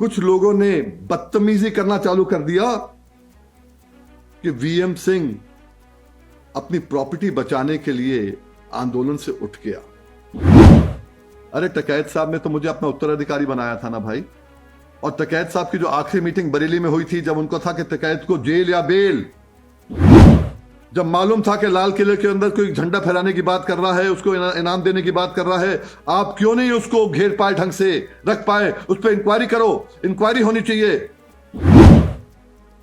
कुछ लोगों ने बदतमीजी करना चालू कर दिया कि वीएम सिंह अपनी प्रॉपर्टी बचाने के लिए आंदोलन से उठ गया। अरे टकैत साहब ने तो मुझे अपना उत्तराधिकारी बनाया था ना भाई। और टकैत साहब की जो आखिरी मीटिंग बरेली में हुई थी, जब उनको था कि टकैत को जेल या बेल, जब मालूम था कि लाल किले के अंदर कोई झंडा फहराने की बात कर रहा है, उसको इनाम देने की बात कर रहा है, आप क्यों नहीं उसको घेर पाए, ढंग से रख पाए? उस पर इंक्वायरी करो, इंक्वायरी होनी चाहिए।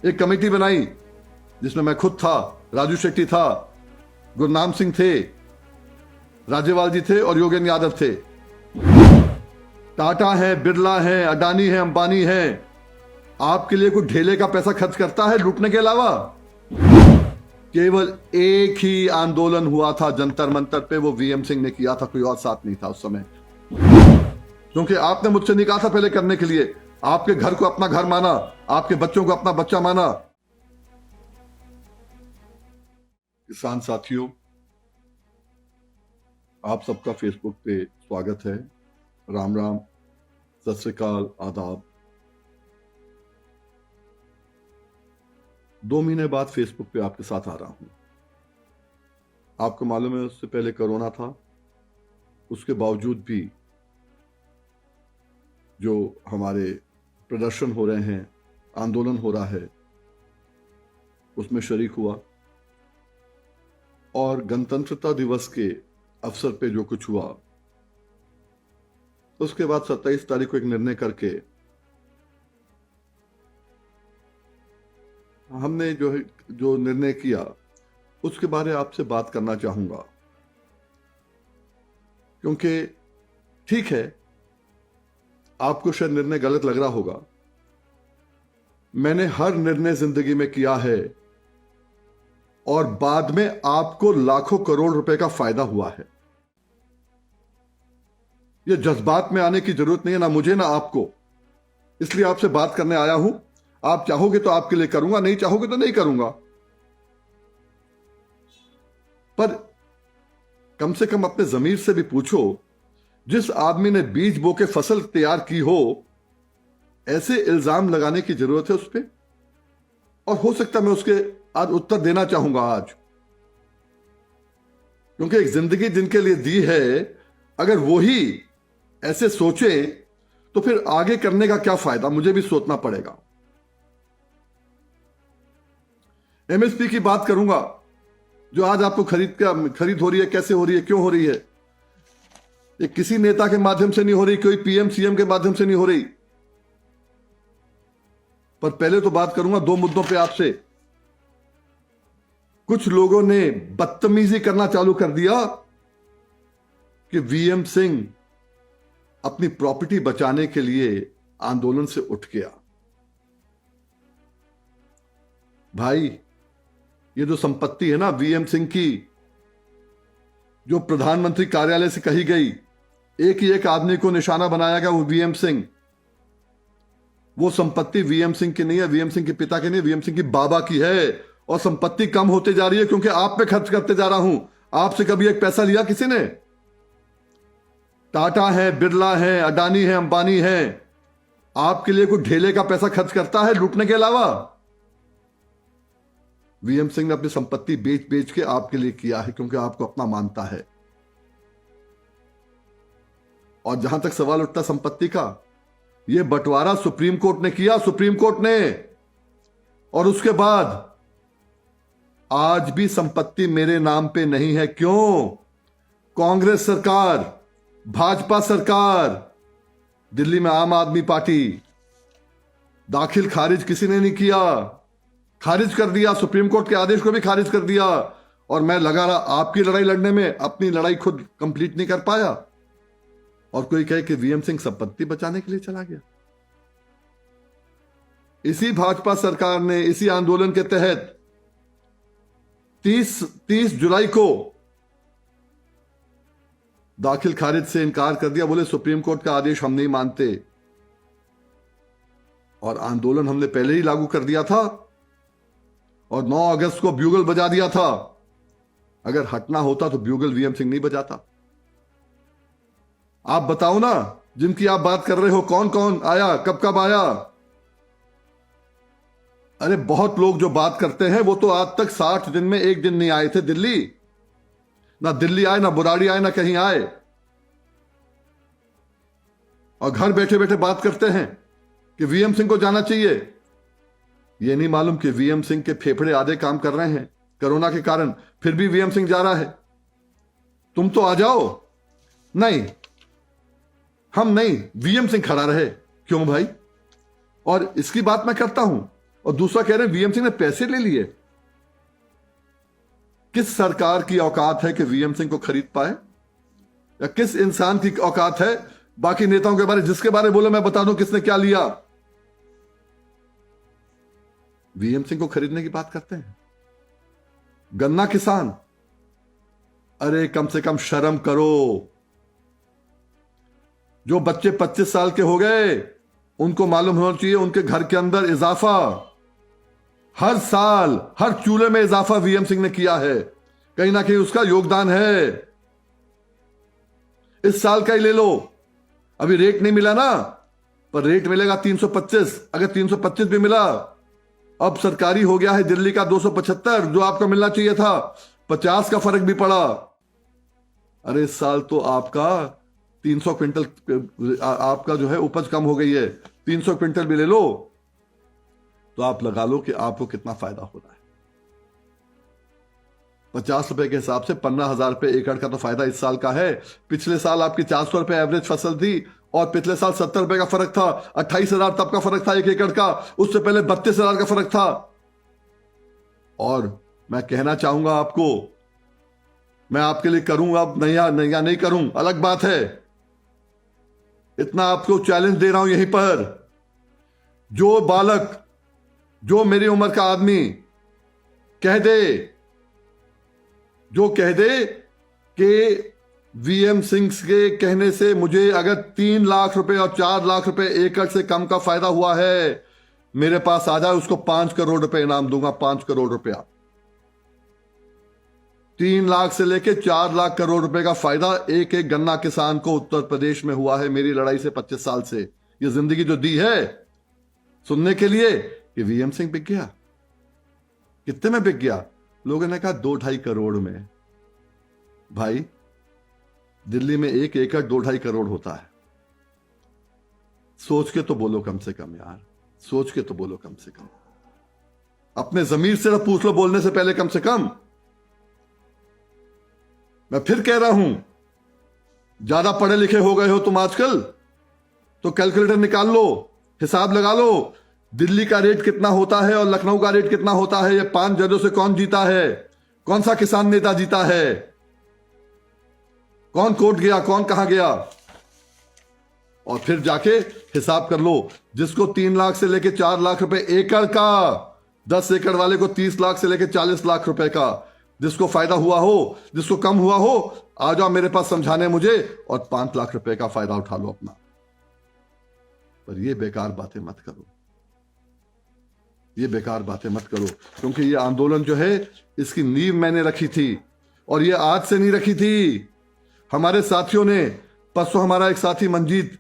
एक कमेटी बनाई जिसमें मैं खुद था, राजू शेट्टी था, गुरनाम सिंह थे, राजेवाल जी थे और योगेंद्र यादव थे। टाटा है, बिरला है, अडानी है, अंबानी है, आपके लिए कोई ढेले का पैसा खर्च करता है लूटने के अलावा? केवल एक ही आंदोलन हुआ था जंतर मंतर पे, वो वीएम सिंह ने किया था, कोई और साथ नहीं था उस समय। क्योंकि आपने मुझसे नहीं कहा था पहले करने के लिए, आपके घर को अपना घर माना, आपके बच्चों को अपना बच्चा माना। किसान साथियों, आप सबका फेसबुक पे स्वागत है। राम राम, सत श्री अकाल, आदाब। 2 महीने बाद फेसबुक पे आपके साथ आ रहा हूं। आपको मालूम है उससे पहले कोरोना था, उसके बावजूद भी जो हमारे प्रदर्शन हो रहे हैं, आंदोलन हो रहा है, उसमें शरीक हुआ। और गणतंत्रता दिवस के अवसर पे जो कुछ हुआ, उसके बाद 27 तारीख को एक निर्णय करके हमने जो निर्णय किया, उसके बारे में आपसे बात करना चाहूंगा। क्योंकि ठीक है, आपको शायद निर्णय गलत लग रहा होगा, मैंने हर निर्णय जिंदगी में किया है और बाद में आपको लाखों करोड़ रुपए का फायदा हुआ है। यह जज्बात में आने की जरूरत नहीं है, ना मुझे ना आपको। इसलिए आपसे बात करने आया हूं। आप चाहोगे तो आपके लिए करूंगा, नहीं चाहोगे तो नहीं करूंगा। पर कम से कम अपने जमीर से भी पूछो, जिस आदमी ने बीज बो के फसल तैयार की हो, ऐसे इल्जाम लगाने की जरूरत है उस पर? और हो सकता है मैं उसके आज उत्तर देना चाहूंगा आज। क्योंकि एक जिंदगी जिनके लिए दी है, अगर वो ही ऐसे सोचे तो फिर आगे करने का क्या फायदा? मुझे भी सोचना पड़ेगा। एमएसपी की बात करूंगा, जो आज आपको खरीद हो रही है, कैसे हो रही है, क्यों हो रही है? ये किसी नेता के माध्यम से नहीं हो रही, कोई पीएम सीएम के माध्यम से नहीं हो रही। पर पहले तो बात करूंगा 2 मुद्दों पे आपसे। कुछ लोगों ने बदतमीजी करना चालू कर दिया कि वीएम सिंह अपनी प्रॉपर्टी बचाने के लिए आंदोलन से उठ गया। भाई, ये जो संपत्ति है ना वीएम सिंह की, जो प्रधानमंत्री कार्यालय से कही गई, एक ही एक आदमी को निशाना बनाया गया, वो वीएम सिंह। वो संपत्ति वीएम सिंह की नहीं है, वीएम सिंह के पिता की नहीं, वीएम सिंह की बाबा की है। और संपत्ति कम होते जा रही है क्योंकि आप पे खर्च करते जा रहा हूं। आपसे कभी एक पैसा लिया किसी ने? टाटा है, बिरला है, अडानी है, अंबानी है, आपके लिए कोई ढेले का पैसा खर्च करता है लूटने के अलावा? वीएम सिंह ने अपनी संपत्ति बेच बेच के आपके लिए किया है, क्योंकि आपको अपना मानता है। और जहां तक सवाल उठता संपत्ति का, यह बंटवारा सुप्रीम कोर्ट ने किया, सुप्रीम कोर्ट ने। और उसके बाद आज भी संपत्ति मेरे नाम पे नहीं है। क्यों? कांग्रेस सरकार, भाजपा सरकार, दिल्ली में आम आदमी पार्टी, दाखिल खारिज किसी ने नहीं किया, खारिज कर दिया, सुप्रीम कोर्ट के आदेश को भी खारिज कर दिया। और मैं लगा रहा आपकी लड़ाई लड़ने में, अपनी लड़ाई खुद कंप्लीट नहीं कर पाया। और कोई कहे कि वीएम सिंह संपत्ति बचाने के लिए चला गया। इसी भाजपा सरकार ने इसी आंदोलन के तहत 30 जुलाई को दाखिल खारिज से इनकार कर दिया। बोले सुप्रीम कोर्ट का आदेश हम नहीं मानते। और आंदोलन हमने पहले ही लागू कर दिया था और 9 अगस्त को ब्यूगल बजा दिया था। अगर हटना होता तो ब्यूगल वीएम सिंह नहीं बजाता। आप बताओ ना, जिनकी आप बात कर रहे हो, कौन कौन आया, कब कब आया? अरे बहुत लोग जो बात करते हैं वो तो आज तक 60 दिन में एक दिन नहीं आए थे दिल्ली। ना दिल्ली आए, ना बुराड़ी आए, ना कहीं आए, और घर बैठे बैठे बात करते हैं कि वीएम सिंह को जाना चाहिए। ये नहीं मालूम कि वीएम सिंह के फेफड़े आधे काम कर रहे हैं कोरोना के कारण, फिर भी वीएम सिंह जा रहा है। तुम तो आ जाओ। नहीं, हम नहीं, वीएम सिंह खड़ा रहे। क्यों भाई? और इसकी बात मैं करता हूं, और दूसरा कह रहे हैं वीएम सिंह ने पैसे ले लिए। किस सरकार की औकात है कि वीएम सिंह को खरीद पाए? या किस इंसान की औकात है? बाकी नेताओं के बारे, जिसके बारे बोलो मैं बता दूं किसने क्या लिया। वीएम सिंह को खरीदने की बात करते हैं। गन्ना किसान, अरे कम से कम शर्म करो। जो बच्चे 25 साल के हो गए उनको मालूम होना चाहिए उनके घर के अंदर इजाफा, हर साल हर चूल्हे में इजाफा वीएम सिंह ने किया है। कहीं ना कहीं उसका योगदान है। इस साल का ही ले लो, अभी रेट नहीं मिला ना, पर रेट मिलेगा 325। अगर 325 भी मिला, अब सरकारी हो गया है दिल्ली का 275, जो आपको मिलना चाहिए था। 50 का फर्क भी पड़ा। अरे इस साल तो आपका 300 क्विंटल आपका जो है उपज कम हो गई है। 300 क्विंटल भी ले लो तो आप लगा लो कि आपको कितना फायदा हो रहा है। 50 रुपए के हिसाब से 15,000 रुपए एकड़ का तो फायदा इस साल का है। पिछले साल आपकी 400 रुपए एवरेज फसल थी, और पिछले साल 70 रुपए का फर्क था। 28,000 तब का फर्क था एक एकड़ का, उससे पहले 32,000 का फर्क था। और मैं कहना चाहूंगा आपको, मैं आपके लिए करूंगा, अब नहीं करूं अलग बात है। इतना आपको चैलेंज दे रहा हूं यहीं पर, जो बालक, जो मेरी उम्र का आदमी कह दे, जो कह दे कि वीएम सिंह के कहने से मुझे अगर 3 लाख रुपए और 4 लाख रुपए एकड़ से कम का फायदा हुआ है, मेरे पास आ जाए, उसको 5 करोड़ रुपए इनाम दूंगा। 5 करोड़ रुपया, 3 लाख से लेके 4 लाख करोड़ रुपए का फायदा एक एक गन्ना किसान को उत्तर प्रदेश में हुआ है मेरी लड़ाई से 25 साल से। ये जिंदगी जो दी है सुनने के लिए कि वीएम सिंह बिक गया। कितने में बिक गया? लोगों ने कहा 2-2.5 करोड़ में। भाई दिल्ली में 1 एकड़ 2-2.5 करोड़ होता है। सोच के तो बोलो कम से कम यार, सोच के तो बोलो कम से कम। अपने जमीर से तो पूछ लो बोलने से पहले कम से कम। मैं फिर कह रहा हूं, ज्यादा पढ़े लिखे हो गए हो तुम आजकल, तो कैलकुलेटर निकाल लो, हिसाब लगा लो, दिल्ली का रेट कितना होता है और लखनऊ का रेट कितना होता है। ये 5 जजों से कौन जीता है? कौन सा किसान नेता जीता है? कौन कोर्ट गया, कौन कहां गया? और फिर जाके हिसाब कर लो। जिसको 3 लाख से लेके 4 लाख रुपए एकड़ का, 10 एकड़ वाले को 30 लाख से लेके 40 लाख रुपए का, जिसको फायदा हुआ हो, जिसको कम हुआ हो, आ जाओ मेरे पास समझाने मुझे, और 5 लाख रुपए का फायदा उठा लो अपना। पर ये बेकार बातें मत करो, ये बेकार बातें मत करो, क्योंकि ये आंदोलन जो है इसकी नींव मैंने रखी थी, और ये आज से नहीं रखी थी। हमारे साथियों ने, परसों हमारा एक साथी मंजीत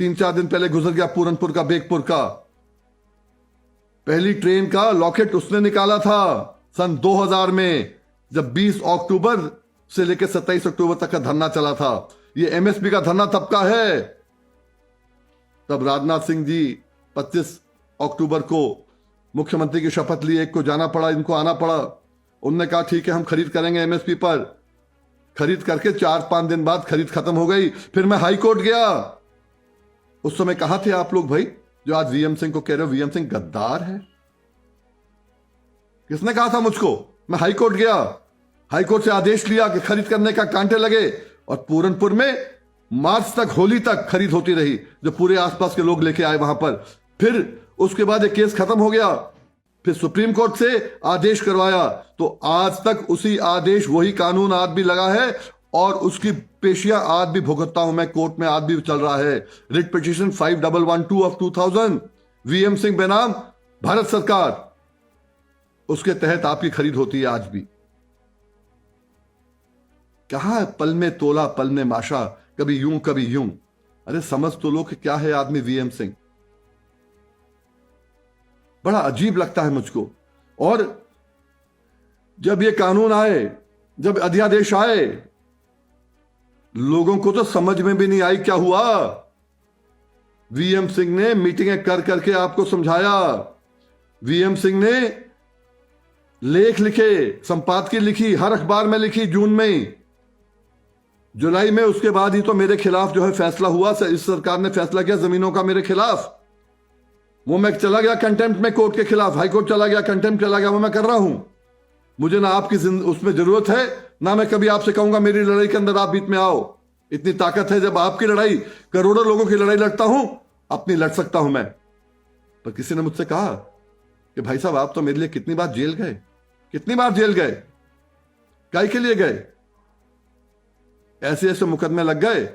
3-4 दिन पहले गुजर गया, पूरनपुर का, बेगपुर का। पहली ट्रेन का लॉकेट उसने निकाला था सन 2000 में, जब 20 अक्टूबर से लेकर 27 अक्टूबर तक का धरना चला था। ये एमएसपी का धरना तब का है। तब राजनाथ सिंह जी 25 अक्टूबर को मुख्यमंत्री की शपथ ली, एक को जाना पड़ा, इनको आना पड़ा। उनने कहा ठीक है हम खरीद करेंगे एमएसपी पर। खरीद करके 4-5 दिन बाद खरीद खत्म हो गई। फिर मैं हाई कोर्ट गया। उस समय कहां थे आप लोग भाई, जो आज वीएम सिंह को कह रहे हो वीएम सिंह गद्दार है? किसने कहा था मुझको? मैं हाई कोर्ट गया, हाई कोर्ट से आदेश लिया कि खरीद करने का, कांटे लगे, और पूरनपुर में मार्च तक, होली तक खरीद होती रही, जो पूरे आसपास के लोग लेके आए वहां पर। फिर उसके बाद एक केस खत्म हो गया, फिर सुप्रीम कोर्ट से आदेश करवाया, तो आज तक उसी आदेश, वही कानून आज भी लगा है, और उसकी पेशियां आज भी भुगतता हूं मैं, कोर्ट में आज भी चल रहा है। Writ petition 5112 of 2000, VM Singh बेनाम भारत सरकार, उसके तहत आपकी खरीद होती है आज भी। कहां पल में तोला पल में माशा, कभी यूं कभी यूं। अरे समझ तो लो कि क्या है आदमी वीएम सिंह। बड़ा अजीब लगता है मुझको। और जब ये कानून आए, जब अध्यादेश आए, लोगों को तो समझ में भी नहीं आई क्या हुआ। वीएम सिंह ने मीटिंगें कर करके आपको समझाया। वीएम सिंह ने लेख लिखे, संपादकीय लिखी, हर अखबार में लिखी जून में ही। जुलाई में उसके बाद ही तो मेरे खिलाफ जो है फैसला हुआ, इस सरकार ने फैसला किया जमीनों का मेरे खिलाफ। वो मैं चला गया कंटेम्प्ट में कोर्ट के खिलाफ, हाई कोर्ट चला गया, कंटेम्प्ट चला गया, वो मैं कर रहा हूं। मुझे ना आपकी उसमें जरूरत है, ना मैं कभी आपसे कहूंगा मेरी लड़ाई के अंदर आप बीच में आओ। इतनी ताकत है, जब आपकी लड़ाई, करोड़ों लोगों की लड़ाई लड़ता हूं, अपनी लड़ सकता हूं मैं। पर किसी ने मुझसे कहा कि भाई साहब आप तो मेरे लिए कितनी बार जेल गए, कितनी बार जेल गए, काय के लिए गए? ऐसे ऐसे मुकदमे लग गए।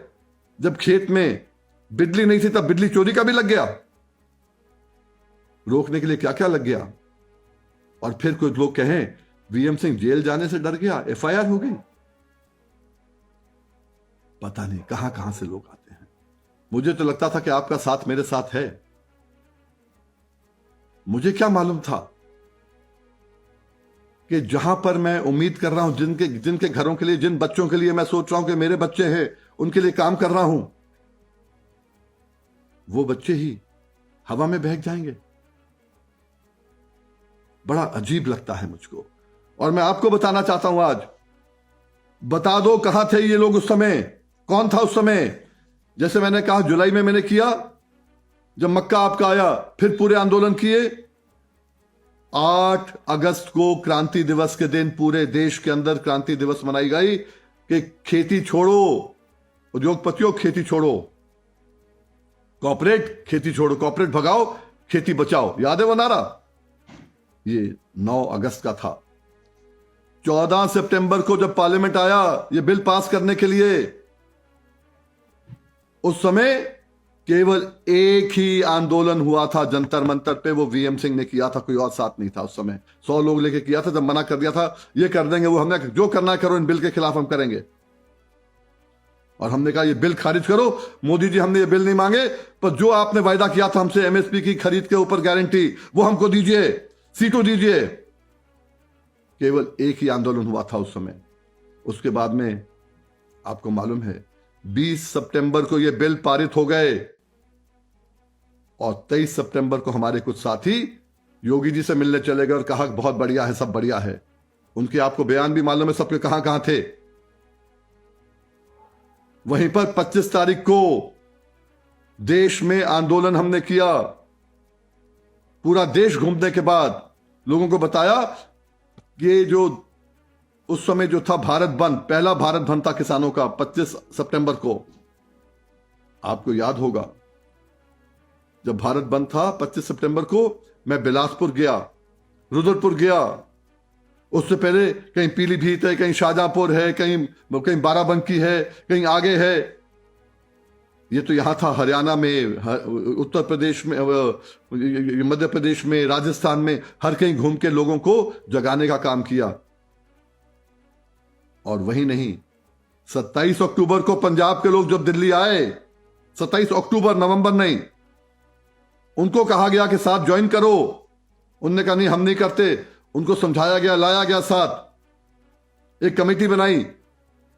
जब खेत में बिजली नहीं थी तब बिजली चोरी का भी लग गया, रोकने के लिए क्या क्या लग गया। और फिर कुछ लोग कहें वीएम सिंह जेल जाने से डर गया, एफआईआर हो गई। पता नहीं कहां कहां से लोग आते हैं। मुझे तो लगता था कि आपका साथ मेरे साथ है। मुझे क्या मालूम था कि जहां पर मैं उम्मीद कर रहा हूं, जिनके घरों के लिए, जिन बच्चों के लिए मैं सोच रहा हूं कि मेरे बच्चे हैं, उनके लिए काम कर रहा हूं, वो बच्चे ही हवा में बहक जाएंगे। बड़ा अजीब लगता है मुझको। और मैं आपको बताना चाहता हूं आज, बता दो कहां थे ये लोग उस समय, कौन था उस समय। जैसे मैंने कहा जुलाई में मैंने किया, जब मक्का आपका आया, फिर पूरे आंदोलन किए। 8 अगस्त को क्रांति दिवस के दिन पूरे देश के अंदर क्रांति दिवस मनाई गई कि खेती छोड़ो, उद्योगपतियों खेती छोड़ो, कॉर्पोरेट खेती छोड़ो, कॉर्पोरेट भगाओ, खेती बचाओ। याद है वो नारा? ये 9 अगस्त का था। 14 सितंबर को जब पार्लियामेंट आया ये बिल पास करने के लिए, उस समय केवल एक ही आंदोलन हुआ था जंतर मंतर पे, वो वीएम सिंह ने किया था, कोई और साथ नहीं था उस समय। 100 लोग लेके किया था। जब मना कर दिया था, ये कर देंगे, वो हमने जो करना है करो, इन बिल के खिलाफ हम करेंगे। और हमने कहा ये बिल खारिज करो। मोदी जी हमने ये बिल नहीं मांगे, पर जो आपने वायदा किया था हमसे एमएसपी की खरीद के ऊपर गारंटी, वो हमको दीजिए, सीटों दीजिए। केवल एक ही आंदोलन हुआ था उस समय। उसके बाद में आपको मालूम है 20 सितंबर को ये बिल पारित हो गए और 23 सितंबर को हमारे कुछ साथी योगी जी से मिलने चले गए और कहा बहुत बढ़िया है, सब बढ़िया है। उनके आपको बयान भी मालूम है सबके, कहां कहां थे। वहीं पर 25 तारीख को देश में आंदोलन हमने किया। पूरा देश घूमने के बाद लोगों को बताया कि जो उस समय जो था भारत बंद, पहला भारत बंद था किसानों का 25 सितंबर को। आपको याद होगा जब भारत बंद था 25 सितंबर को, मैं बिलासपुर गया, रुद्रपुर गया। उससे पहले कहीं पीलीभीत है, कहीं शाहजहांपुर है, कहीं बाराबंकी है, कहीं आगे है। ये तो यहां था हरियाणा में, उत्तर प्रदेश में, मध्य प्रदेश में, राजस्थान में, हर कहीं घूम के लोगों को जगाने का काम किया। और वही नहीं, 27 अक्टूबर को पंजाब के लोग जब दिल्ली आए, 27 अक्टूबर, नवंबर नहीं, उनको कहा गया कि साथ ज्वाइन करो। उनने कहा नहीं हम नहीं करते। उनको समझाया गया, लाया गया साथ। एक कमेटी बनाई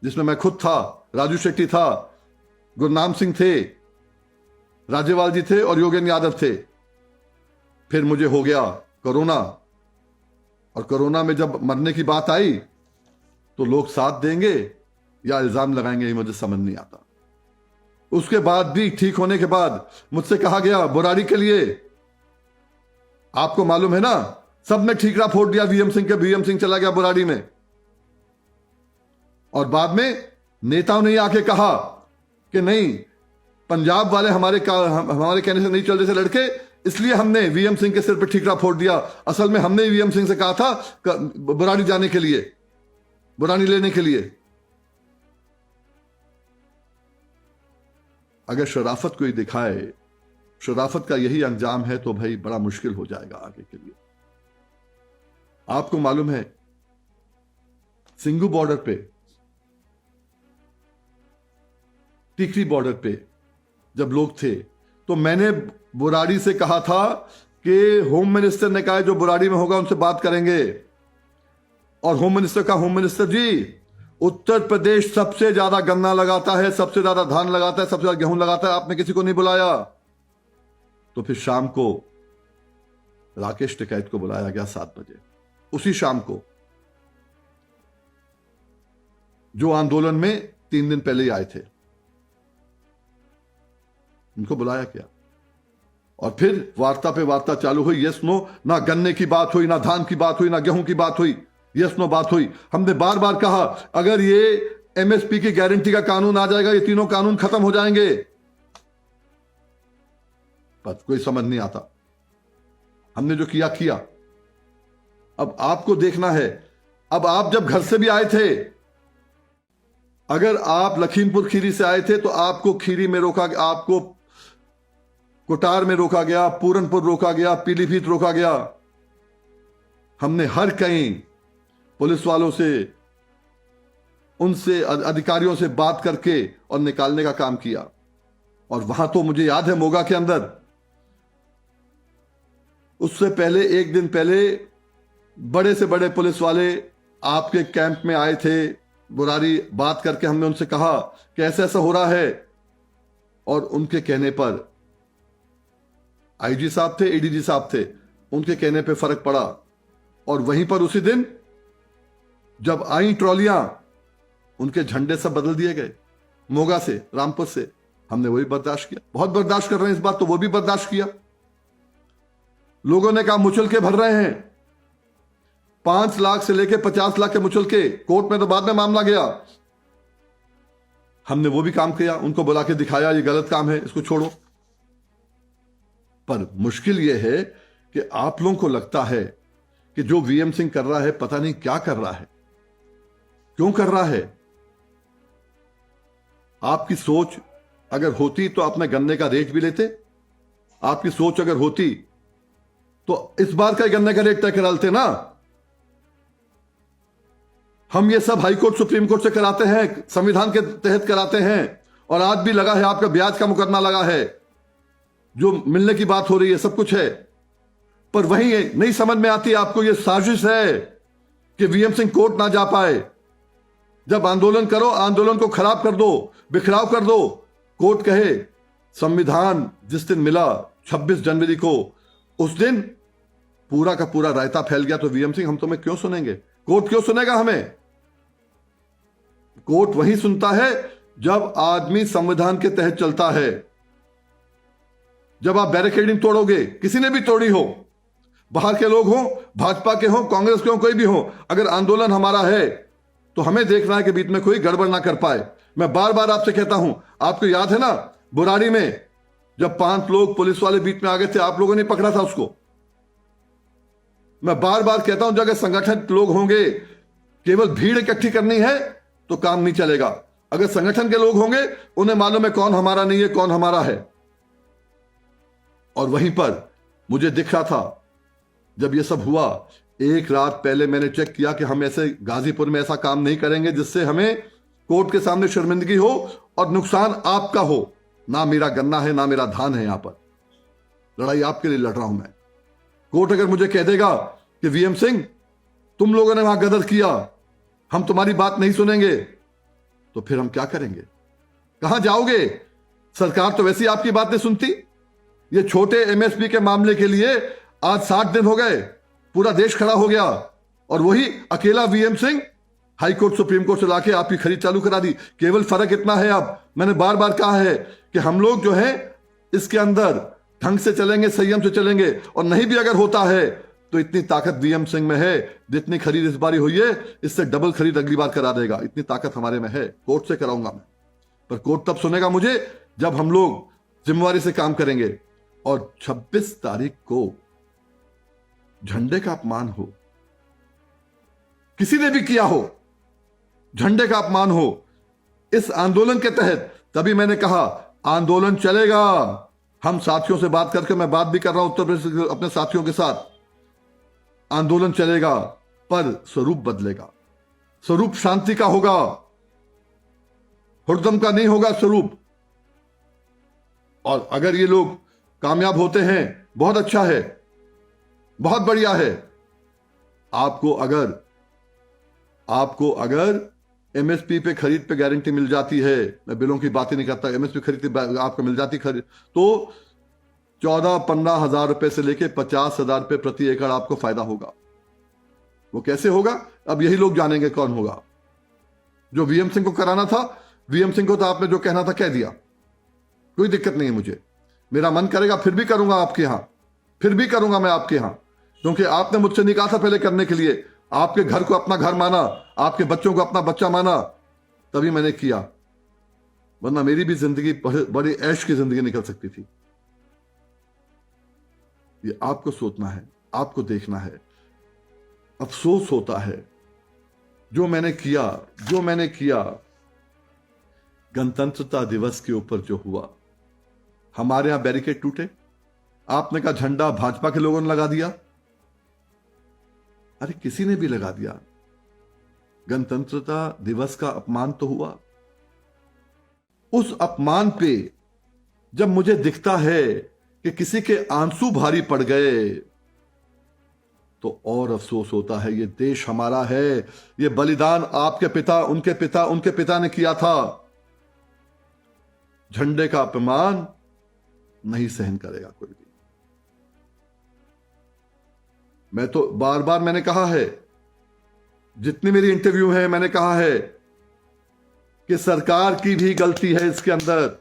जिसमें मैं खुद था, राजू शेट्टी था, गुरनाम सिंह थे, राज्यपाल जी थे और योगेंद्र यादव थे। फिर मुझे हो गया कोरोना, और कोरोना में जब मरने की बात आई तो लोग साथ देंगे या इल्जाम लगाएंगे, ये मुझे समझ नहीं आता। उसके बाद भी ठीक होने के बाद मुझसे कहा गया बुराड़ी के लिए, आपको मालूम है ना, सबने ठीकरा फोड़ दिया वीएम सिंह के, वीएम सिंह चला गया बुराड़ी में। और बाद में नेताओं ने आके कहा कि नहीं, पंजाब वाले हमारे कहने से नहीं चल रहे थे लड़के, इसलिए हमने वीएम सिंह के सिर पर ठीकरा फोड़ दिया। असल में हमने वीएम सिंह से कहा था बुराड़ी जाने के लिए, बुराड़ी लेने के लिए। अगर शराफत कोई दिखाए, शराफत का यही अंजाम है, तो भाई बड़ा मुश्किल हो जाएगा आगे के लिए। आपको मालूम है सिंगू बॉर्डर पे, टिकरी बॉर्डर पे जब लोग थे, तो मैंने बुराड़ी से कहा था कि होम मिनिस्टर ने कहा जो बुराड़ी में होगा उनसे बात करेंगे, और होम मिनिस्टर का, होम मिनिस्टर जी, उत्तर प्रदेश सबसे ज्यादा गन्ना लगाता है, सबसे ज्यादा धान लगाता है, सबसे ज्यादा गेहूं लगाता है, आपने किसी को नहीं बुलाया। तो फिर शाम को राकेश टिकैत को बुलाया गया 7 बजे, उसी शाम को जो आंदोलन में 3 दिन पहले ही आए थे, उनको बुलाया गया। और फिर वार्ता पे वार्ता चालू हुई, यस नो, ना गन्ने की बात हुई, ना धान की बात हुई, ना गेहूं की बात हुई, यस नो बात हुई। हमने बार बार कहा अगर ये एमएसपी की गारंटी का कानून आ जाएगा, ये तीनों कानून खत्म हो जाएंगे, पर कोई समझ नहीं आता। हमने जो किया किया। अब आपको देखना है, अब आप जब घर से भी आए थे, अगर आप लखीमपुर खीरी से आए थे तो आपको खीरी में रोका, आपको कोटार में रोका गया, पूरनपुर रोका गया, पीलीभीत रोका गया। हमने हर कहीं पुलिस वालों से, उनसे, अधिकारियों से बात करके और निकालने का काम किया। और वहां तो मुझे याद है मोगा के अंदर, उससे पहले 1 दिन पहले बड़े से बड़े पुलिस वाले आपके कैंप में आए थे बुरारी। बात करके हमने उनसे कहा कि ऐसा ऐसा हो रहा है, और उनके कहने पर आईजी साहब थे, एडीजी साहब थे, उनके कहने पे फर्क पड़ा। और वहीं पर उसी दिन जब आई ट्रॉलियां, उनके झंडे सब बदल दिए गए, मोगा से, रामपुर से। हमने वही बर्दाश्त किया, बहुत बर्दाश्त कर रहे हैं इस बात, तो वो भी बर्दाश्त किया। लोगों ने कहा मुचलके भर रहे हैं, 5 लाख से लेके 50 लाख के मुचलके, कोर्ट में तो बाद में मामला गया। हमने वो भी काम किया, उनको बुला के दिखाया ये गलत काम है, इसको छोड़ो। पर मुश्किल यह है कि आप लोगों को लगता है कि जो वीएम सिंह कर रहा है पता नहीं क्या कर रहा है, क्यों कर रहा है। आपकी सोच अगर होती तो अपने गन्ने का रेट भी लेते। आपकी सोच अगर होती तो इस बार का गन्ने का रेट तय करा लेते ना। हम ये सब हाईकोर्ट, सुप्रीम कोर्ट से कराते हैं, संविधान के तहत कराते हैं, और आज भी लगा है, आपका ब्याज का मुकदमा लगा है, जो मिलने की बात हो रही है, सब कुछ है। पर वही नहीं समझ में आती आपको, ये साजिश है कि वीएम सिंह कोर्ट ना जा पाए। जब आंदोलन करो, आंदोलन को खराब कर दो, बिखराव कर दो। कोर्ट कहे संविधान जिस दिन मिला 26 जनवरी को, उस दिन पूरा का पूरा रायता फैल गया, तो वीएम सिंह हम तुम्हें क्यों सुनेंगे? कोर्ट क्यों सुनेगा हमें? कोर्ट वही सुनता है जब आदमी संविधान के तहत चलता है। जब आप बैरिकेडिंग तोड़ोगे, किसी ने भी तोड़ी हो, बाहर के लोग हों, भाजपा के हों, कांग्रेस के हों, कोई भी हो, अगर आंदोलन हमारा है तो हमें देखना है कि बीच में कोई गड़बड़ ना कर पाए। मैं बार बार आपसे कहता हूं, आपको याद है ना बुराड़ी में जब 5 लोग पुलिस वाले बीच में आ गए थे, आप लोगों ने पकड़ा था उसको। मैं बार बार कहता हूं, अगर संगठित लोग होंगे, केवल भीड़ इकट्ठी करनी है तो काम नहीं चलेगा। अगर संगठन के लोग होंगे, उन्हें मालूम है कौन हमारा नहीं है, कौन हमारा है। और वहीं पर मुझे दिख रहा था जब यह सब हुआ, 1 रात पहले मैंने चेक किया कि हम ऐसे गाजीपुर में ऐसा काम नहीं करेंगे जिससे हमें कोर्ट के सामने शर्मिंदगी हो और नुकसान आपका हो। ना मेरा गन्ना है, ना मेरा धान है, यहां पर लड़ाई आपके लिए लड़ रहा हूं मैं। कोर्ट अगर मुझे कह देगा कि वीएम सिंह तुम लोगों ने वहां गदर किया, हम तुम्हारी बात नहीं सुनेंगे, तो फिर हम क्या करेंगे? कहां जाओगे? सरकार तो वैसे ही आपकी बात नहीं सुनती। ये छोटे एमएसपी के मामले के लिए आज 60 दिन हो गए, पूरा देश खड़ा हो गया, और वही अकेला VM Singh high court, supreme court से लाके आपकी खरीद चालू करा दी। केवल फर्क इतना है, अब मैंने बार बार कहा है कि हम लोग जो है इसके अंदर ढंग से चलेंगे, संयम से चलेंगे, और नहीं भी अगर होता है तो इतनी ताकत वीएम सिंह में है, जितनी खरीद इस बार हुई है इससे डबल खरीद अगली बार करा देगा। इतनी ताकत हमारे में है, कोर्ट से कराऊंगा मैं। पर कोर्ट तब सुनेगा मुझे जब हम लोग जिम्मेवारी से काम करेंगे। और 26 तारीख को झंडे का अपमान हो, किसी ने भी किया हो, झंडे का अपमान हो इस आंदोलन के तहत, तभी मैंने कहा आंदोलन चलेगा। हम साथियों से बात करके, मैं बात भी कर रहा हूं उत्तर प्रदेश अपने साथियों के साथ, आंदोलन चलेगा, पर स्वरूप बदलेगा। स्वरूप शांति का होगा, हुड़दंग का नहीं होगा स्वरूप। और अगर ये लोग कामयाब होते हैं, बहुत अच्छा है, बहुत बढ़िया है। आपको अगर एमएसपी पे खरीद पे गारंटी मिल जाती है, मैं बिलों की बातें नहीं करता, एमएसपी खरीद पे आपको मिल जाती खरीद, तो 14-15 हजार रुपए से लेके 50 हजार रुपए प्रति एकड़ आपको फायदा होगा। वो कैसे होगा, अब यही लोग जानेंगे कौन होगा। जो वीएम सिंह को कराना था, वीएम सिंह को तो आपने जो कहना था कह दिया, कोई दिक्कत नहीं है मुझे। मेरा मन करेगा फिर भी करूंगा आपके यहां, फिर भी करूंगा मैं आपके यहां, क्योंकि आपने मुझसे नहीं कहा था पहले करने के लिए। आपके घर को अपना घर माना, आपके बच्चों को अपना बच्चा माना, तभी मैंने किया, वरना मेरी भी जिंदगी बड़ी ऐश की जिंदगी निकल सकती थी। ये आपको सोचना है, आपको देखना है। अफसोस होता है जो मैंने किया गणतंत्रता दिवस के ऊपर जो हुआ। हमारे यहां बैरिकेड टूटे, आपने कहा झंडा भाजपा के लोगों ने लगा दिया। अरे किसी ने भी लगा दिया, गणतंत्रता दिवस का अपमान तो हुआ। उस अपमान पे जब मुझे दिखता है कि किसी के आंसू भारी पड़ गए, तो और अफसोस होता है। ये देश हमारा है, ये बलिदान आपके पिता, उनके पिता ने किया था। झंडे का अपमान नहीं सहन करेगा कोई भी। मैं तो बार बार मैंने कहा है, जितनी मेरी इंटरव्यू है मैंने कहा है कि सरकार की भी गलती है इसके अंदर।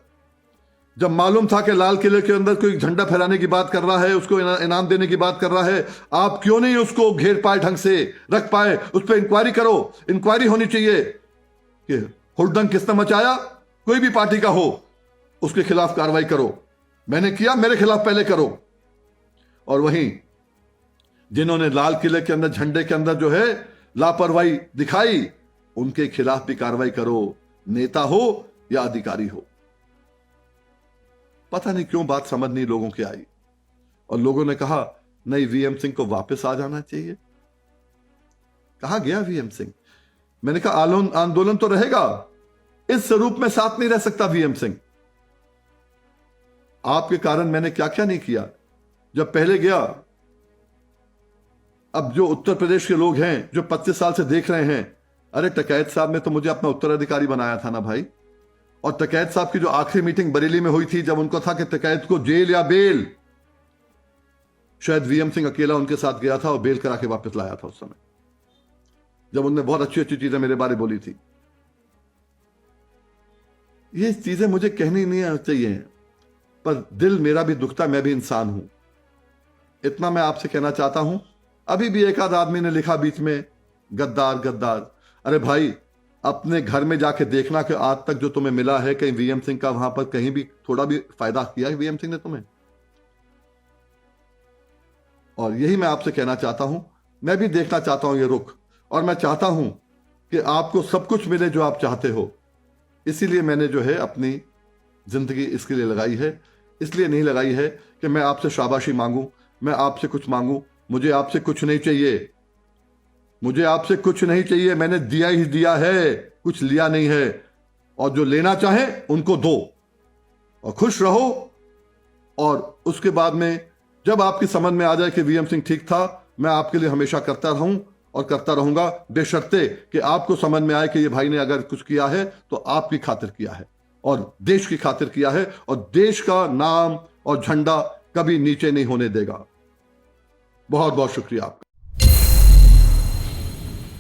जब मालूम था कि लाल किले के अंदर कोई झंडा फहराने की बात कर रहा है, उसको इनाम देने की बात कर रहा है, आप क्यों नहीं उसको घेर पाए, ढंग से रख पाए? उस पर इंक्वायरी करो, इंक्वायरी होनी चाहिए कि हुड़दंग किसने मचाया, कोई भी पार्टी का हो, उसके खिलाफ कार्रवाई करो। मैंने किया, मेरे खिलाफ पहले करो। और वहीं जिन्होंने लाल किले के अंदर झंडे के अंदर जो है लापरवाही दिखाई, उनके खिलाफ भी कार्रवाई करो, नेता हो या अधिकारी हो। पता नहीं क्यों बात समझ नहीं लोगों की आई, और लोगों ने कहा नहीं वीएम सिंह को वापस आ जाना चाहिए। कहां गया वीएम सिंह? मैंने कहा आंदोलन तो रहेगा, इस स्वरूप में साथ नहीं रह सकता वीएम सिंह। आपके कारण मैंने क्या क्या नहीं किया जब पहले गया। अब जो उत्तर प्रदेश के लोग हैं जो 25 साल से देख रहे हैं, अरे टकैत साहब ने तो मुझे अपना उत्तराधिकारी बनाया था ना भाई। और टकैत साहब की जो आखिरी मीटिंग बरेली में हुई थी, जब उनको था कि टकैत को जेल या बेल, शायद वीएम सिंह अकेला उनके साथ गया था और बेल करा के वापस लाया था उस समय, जब उन्होंने बहुत अच्छी अच्छी चीजें मेरे बारे बोली थी। ये चीजें मुझे कहनी नहीं चाहिए, पर दिल मेरा भी दुखता, मैं भी इंसान हूं। इतना मैं आपसे कहना चाहता हूं। अभी भी एक आध आदमी ने लिखा बीच में, गद्दार गद्दार। अरे भाई, अपने घर में जाके देखना कि आज तक जो तुम्हें मिला है, कहीं वीएम सिंह का वहां पर कहीं भी थोड़ा भी फायदा किया है वीएम सिंह ने तुम्हें? और यही मैं आपसे कहना चाहता हूं। मैं भी देखना चाहता हूं ये रुख, और मैं चाहता हूं कि आपको सब कुछ मिले जो आप चाहते हो। इसीलिए मैंने जो है अपनी जिंदगी इसके लिए लगाई है। इसलिए नहीं लगाई है कि मैं आपसे शाबाशी मांगूं, मैं आपसे कुछ मांगूं। मुझे आपसे कुछ नहीं चाहिए, मुझे आपसे कुछ नहीं चाहिए। मैंने दिया ही दिया है, कुछ लिया नहीं है। और जो लेना चाहे उनको दो और खुश रहो। और उसके बाद में जब आपकी समझ में आ जाए कि वीएम सिंह ठीक था, मैं आपके लिए हमेशा करता रहूं और करता रहूंगा, बेशर्ते कि आपको समझ में आए कि ये भाई ने अगर कुछ किया है तो आपकी खातिर किया है और देश की खातिर किया है, और देश का नाम और झंडा कभी नीचे नहीं होने देगा। बहुत बहुत शुक्रिया आपका।